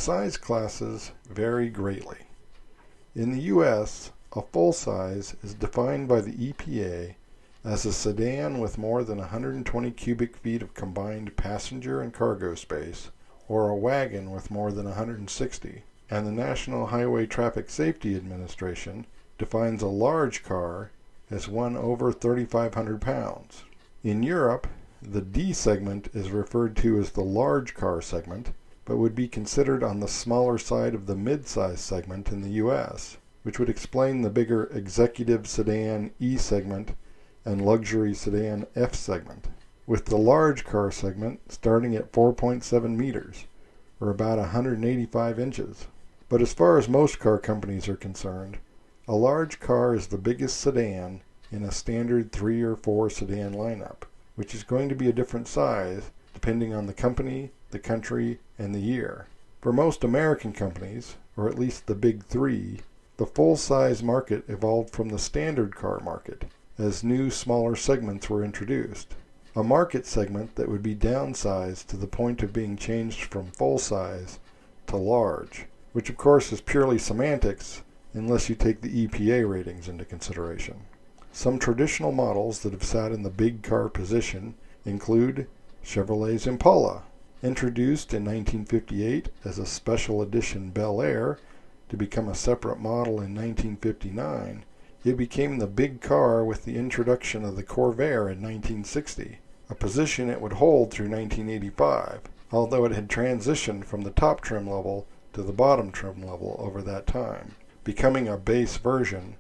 size classes vary greatly. In the U.S., a full size is defined by the EPA as a sedan with more than 120 cubic feet of combined passenger and cargo space, or a wagon with more than 160, and the National Highway Traffic Safety Administration defines a large car as one over 3,500 pounds. In Europe, the D segment is referred to as the large car segment, but would be considered on the smaller side of the mid-size segment in the U.S., which would explain the bigger executive sedan E segment and luxury sedan F segment, with the large car segment starting at 4.7 meters, or about 185 inches. But as far as most car companies are concerned, a large car is the biggest sedan in a standard 3 or 4 sedan lineup, which is going to be a different size depending on the company, the country, and the year. For most American companies, or at least the big 3, the full-size market evolved from the standard car market as new smaller segments were introduced. A market segment that would be downsized to the point of being changed from full size to large, which of course is purely semantics unless you take the EPA ratings into consideration. Some traditional models that have sat in the big car position include Chevrolet's Impala, introduced in 1958 as a special edition Bel Air to become a separate model in 1959. It became the big car with the introduction of the Corvair in 1960, a position it would hold through 1985, although it had transitioned from the top trim level to the bottom trim level over that time, becoming a base version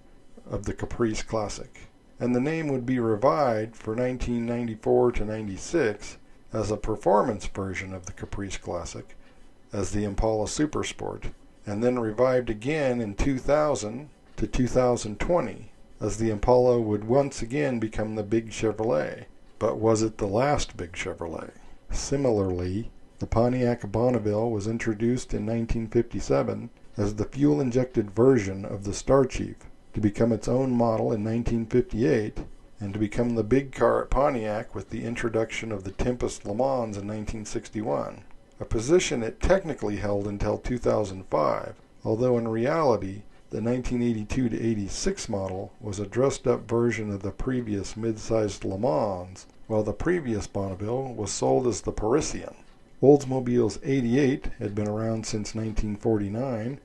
of the Caprice Classic. And the name would be revived for 1994 to 96 as a performance version of the Caprice Classic as the Impala Supersport, and then revived again in 2000 to 2020 as the Impala would once again become the big Chevrolet. But was it the last big Chevrolet? Similarly, the Pontiac Bonneville was introduced in 1957 as the fuel-injected version of the Star Chief, to become its own model in 1958, and to become the big car at Pontiac with the introduction of the Tempest Le Mans in 1961, a position it technically held until 2005, although in reality the 1982 to 86 model was a dressed-up version of the previous mid-sized Le Mans, while the previous Bonneville was sold as the Parisian. Oldsmobile's 88 had been around since 1949,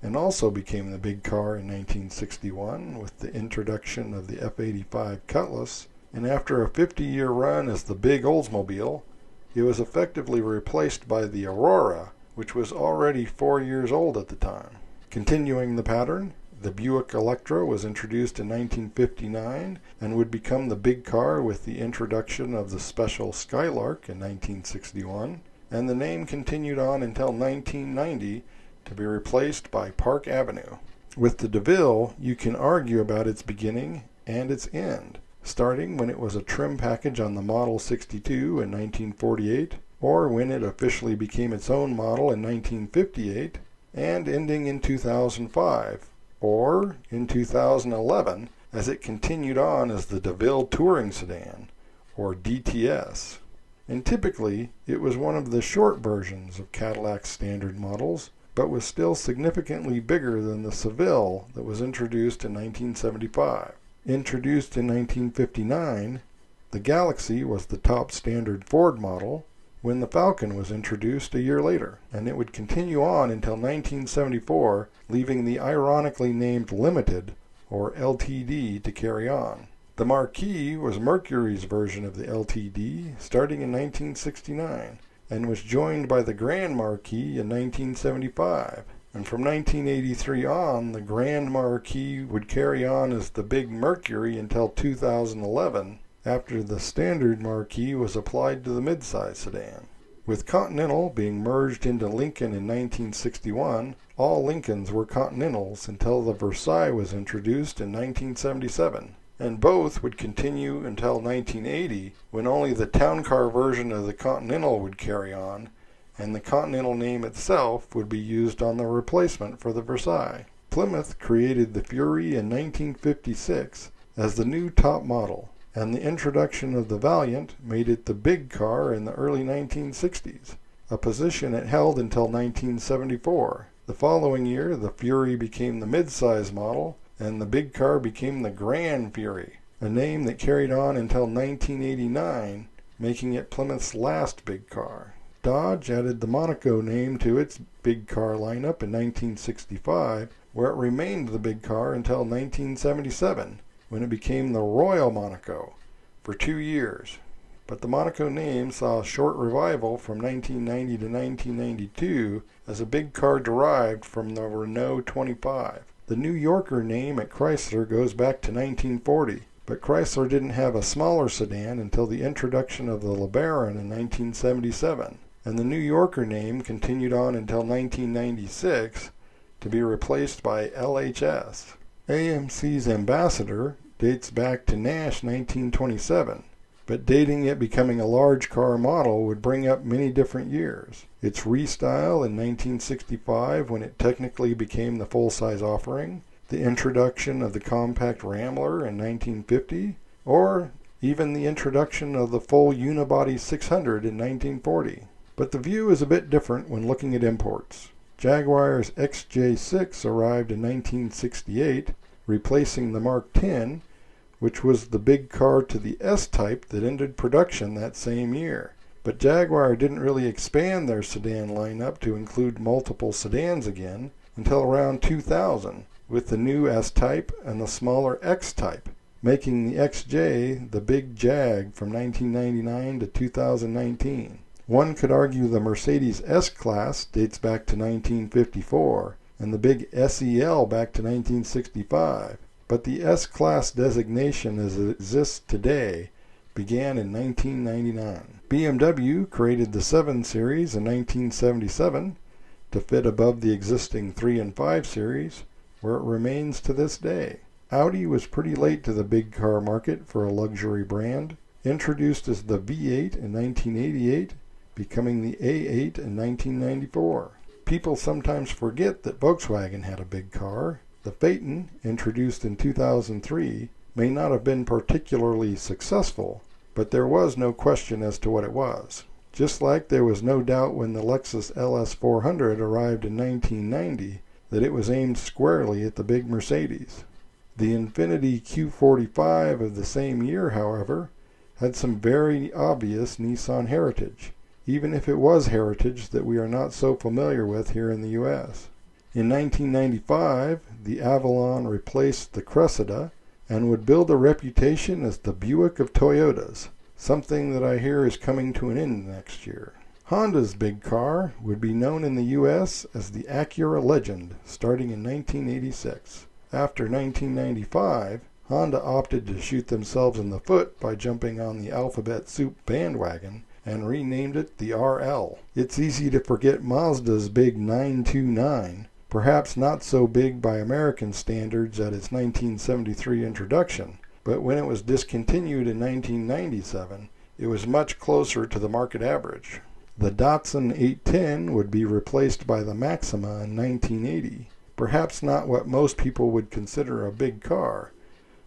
and also became the big car in 1961 with the introduction of the F-85 Cutlass, and after a 50-year run as the big Oldsmobile, it was effectively replaced by the Aurora, which was already 4 years old at the time. Continuing the pattern, the Buick Electra was introduced in 1959 and would become the big car with the introduction of the Special Skylark in 1961, and the name continued on until 1990 to be replaced by Park Avenue. With the DeVille, you can argue about its beginning and its end, starting when it was a trim package on the Model 62 in 1948, or when it officially became its own model in 1958, and ending in 2005, or in 2011 as it continued on as the DeVille Touring Sedan, or DTS. And typically, it was one of the short versions of Cadillac's standard models, but was still significantly bigger than the Seville that was introduced in 1975. Introduced in 1959, the Galaxy was the top standard Ford model when the Falcon was introduced a year later, and it would continue on until 1974, leaving the ironically named Limited, or LTD, to carry on. The Marquis was Mercury's version of the LTD, starting in 1969, and was joined by the Grand Marquis in 1975. And from 1983 on, the Grand Marquis would carry on as the Big Mercury until 2011, after the standard Marquis was applied to the midsize sedan. With Continental being merged into Lincoln in 1961, all Lincolns were Continentals until the Versailles was introduced in 1977, and both would continue until 1980, when only the town car version of the Continental would carry on, and the Continental name itself would be used on the replacement for the Versailles. Plymouth created the Fury in 1956 as the new top model, and the introduction of the Valiant made it the big car in the early 1960s. a position it held until 1974. The following year, the Fury became the mid-size model, and the big car became the Grand Fury, a name that carried on until 1989, making it Plymouth's last big car. Dodge added the Monaco name to its big car lineup in 1965, where it remained the big car until 1977, when it became the Royal Monaco for 2 years. But the Monaco name saw a short revival from 1990 to 1992 as a big car derived from the Renault 25. The New Yorker name at Chrysler goes back to 1940, but Chrysler didn't have a smaller sedan until the introduction of the LeBaron in 1977, and the New Yorker name continued on until 1996 to be replaced by LHS. AMC's Ambassador dates back to Nash 1927, but dating it becoming a large car model would bring up many different years. Its restyle in 1965, when it technically became the full-size offering, the introduction of the compact Rambler in 1950, or even the introduction of the full unibody 600 in 1940. But the view is a bit different when looking at imports. Jaguar's XJ6 arrived in 1968, replacing the Mark X, which was the big car to the S-Type that ended production that same year. But Jaguar didn't really expand their sedan lineup to include multiple sedans again until around 2000, with the new S-Type and the smaller X-Type, making the XJ the big Jag from 1999 to 2019. One could argue the Mercedes S-Class dates back to 1954, and the big SEL back to 1965. But the S-Class designation as it exists today began in 1999. BMW created the 7 Series in 1977 to fit above the existing 3 and 5 Series, where it remains to this day. Audi was pretty late to the big car market for a luxury brand, introduced as the V8 in 1988, becoming the A8 in 1994. People sometimes forget that Volkswagen had a big car. The Phaeton, introduced in 2003, may not have been particularly successful, but there was no question as to what it was. Just like there was no doubt when the Lexus LS400 arrived in 1990 that it was aimed squarely at the big Mercedes. The Infiniti Q45 of the same year, however, had some very obvious Nissan heritage, even if it was heritage that we are not so familiar with here in the U.S. In 1995, the Avalon replaced the Cressida and would build a reputation as the Buick of Toyotas, something that I hear is coming to an end next year. Honda's big car would be known in the U.S. as the Acura Legend, starting in 1986. After 1995, Honda opted to shoot themselves in the foot by jumping on the alphabet soup bandwagon and renamed it the RL. It's easy to forget Mazda's big 929, perhaps not so big by American standards at its 1973 introduction, but when it was discontinued in 1997, it was much closer to the market average. The Datsun 810 would be replaced by the Maxima in 1980, perhaps not what most people would consider a big car,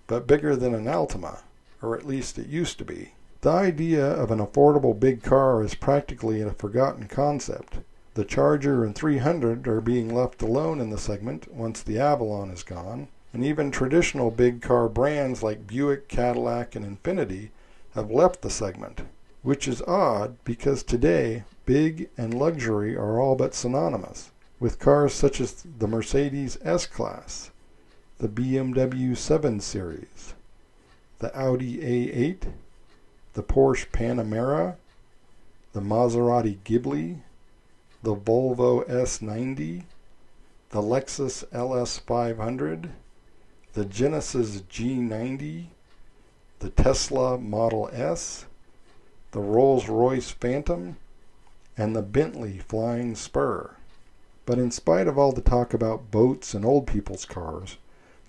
but bigger than an Altima, or at least it used to be. The idea of an affordable big car is practically a forgotten concept. The Charger and 300 are being left alone in the segment once the Avalon is gone, and even traditional big car brands like Buick, Cadillac, and Infiniti have left the segment, which is odd because today big and luxury are all but synonymous, with cars such as the Mercedes S-Class, the BMW 7 Series, the Audi A8, the Porsche Panamera, the Maserati Ghibli, the Volvo S90, the Lexus LS500, the Genesis G90, the Tesla Model S, the Rolls-Royce Phantom, and the Bentley Flying Spur. But in spite of all the talk about boats and old people's cars,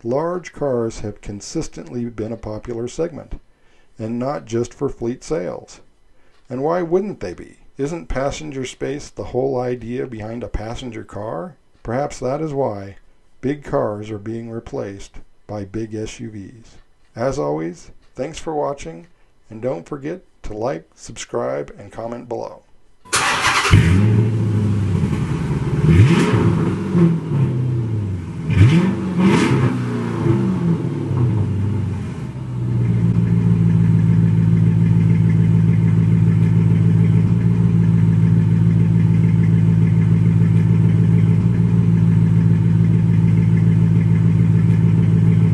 large cars have consistently been a popular segment, and not just for fleet sales. And why wouldn't they be? Isn't passenger space the whole idea behind a passenger car? Perhaps that is why big cars are being replaced by big SUVs. As always, thanks for watching, and don't forget to like, subscribe, and comment below.